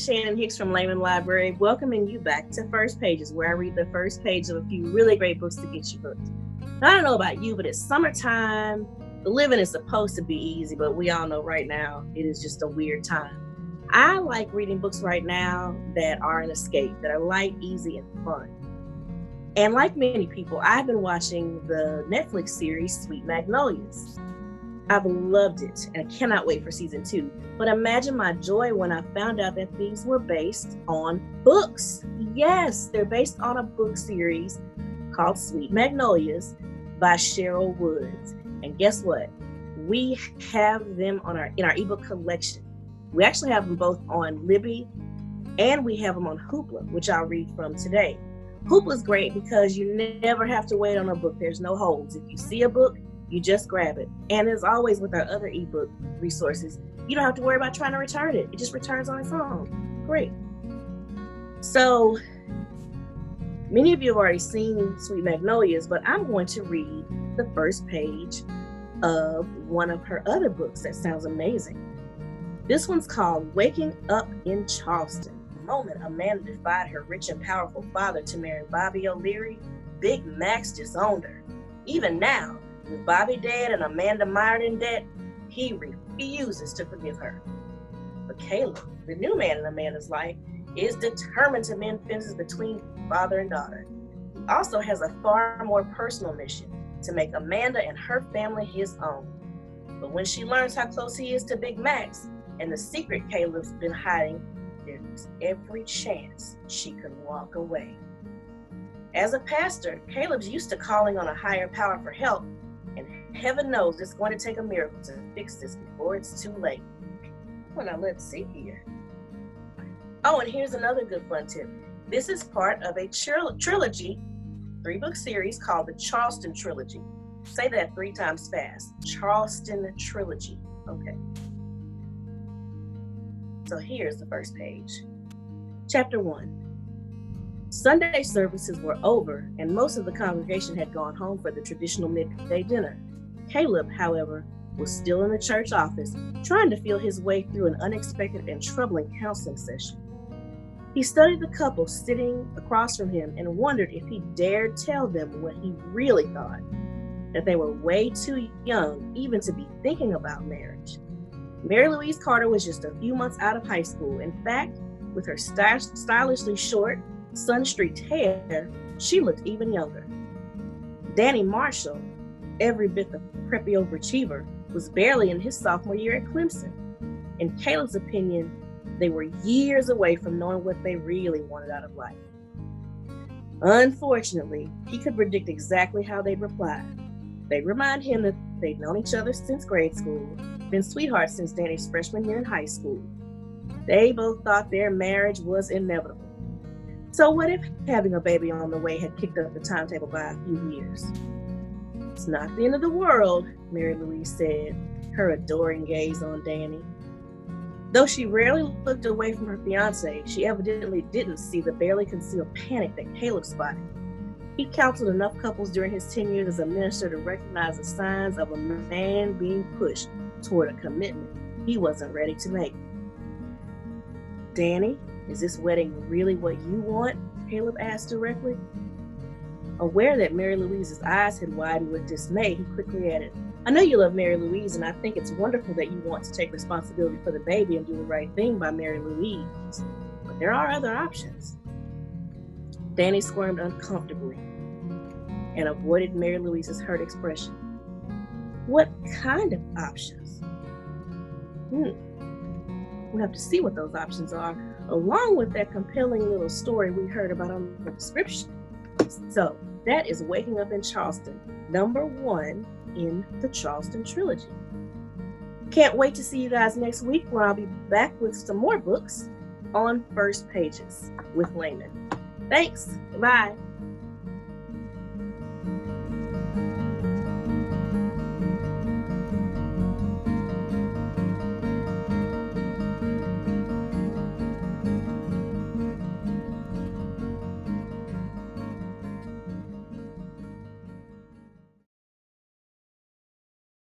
is Shannan Hicks from Layman Library, welcoming you back to First Pages, where I read the first page of a few really great books to get you hooked. Now, I don't know about you, but it's summertime. The living is supposed to be easy, but we all know right now it is just a weird time. I like reading books right now that are an escape, that are light, easy, and fun. And like many people, I've been watching the Netflix series Sweet Magnolias. I've loved it, and I cannot wait for season 2. But imagine my joy when I found out that these were based on books. Yes, they're based on a book series called Sweet Magnolias by Cheryl Woods. And guess what? We have them in our ebook collection. We actually have them both on Libby, and we have them on Hoopla, which I'll read from today. Hoopla's great because you never have to wait on a book. There's no holds. If you see a book, you just grab it. And as always with our other ebook resources, you don't have to worry about trying to return it. It just returns on its own. Great. So many of you have already seen Sweet Magnolias, but I'm going to read the first page of one of her other books that sounds amazing. This one's called Waking Up in Charleston. The moment Amanda defied her rich and powerful father to marry Bobby O'Leary, Big Max disowned her. Even now, with Bobby dead and Amanda mired in debt, he refuses to forgive her. But Caleb, the new man in Amanda's life, is determined to mend fences between father and daughter. He also has a far more personal mission, to make Amanda and her family his own. But when she learns how close he is to Big Max and the secret Caleb's been hiding, there's every chance she could walk away. As a pastor, Caleb's used to calling on a higher power for help, and heaven knows it's going to take a miracle to fix this before it's too late. Well, now let's see here. Oh, and here's another good fun tip. This is part of a trilogy, 3-book series called the Charleston Trilogy. Say that 3 times fast. Charleston Trilogy. Okay. So here's the first page. Chapter 1. Sunday services were over, and most of the congregation had gone home for the traditional midday dinner. Caleb, however, was still in the church office, trying to feel his way through an unexpected and troubling counseling session. He studied the couple sitting across from him and wondered if he dared tell them what he really thought, that they were way too young even to be thinking about marriage. Mary Louise Carter was just a few months out of high school. In fact, with her stylishly short, sun-streaked hair, she looked even younger. Danny Marshall, every bit the preppy overachiever, was barely in his sophomore year at Clemson. In Caleb's opinion, they were years away from knowing what they really wanted out of life. Unfortunately, he could predict exactly how they'd reply. They'd remind him that they'd known each other since grade school, been sweethearts since Danny's freshman year in high school. They both thought their marriage was inevitable. So what if having a baby on the way had kicked up the timetable by a few years? It's not the end of the world, Mary Louise said, her adoring gaze on Danny. Though she rarely looked away from her fiancé, she evidently didn't see the barely concealed panic that Caleb spotted. He counseled enough couples during his 10 years as a minister to recognize the signs of a man being pushed toward a commitment he wasn't ready to make. Danny, is this wedding really what you want? Caleb asked directly. Aware that Mary Louise's eyes had widened with dismay, he quickly added, I know you love Mary Louise, and I think it's wonderful that you want to take responsibility for the baby and do the right thing by Mary Louise. But there are other options. Danny squirmed uncomfortably and avoided Mary Louise's hurt expression. What kind of options? We'll have to see what those options are, along with that compelling little story we heard about on the description. So that is Waking Up in Charleston, number 1 in the Charleston Trilogy. Can't wait to see you guys next week, where I'll be back with some more books on First Pages with Layman. Thanks. Bye.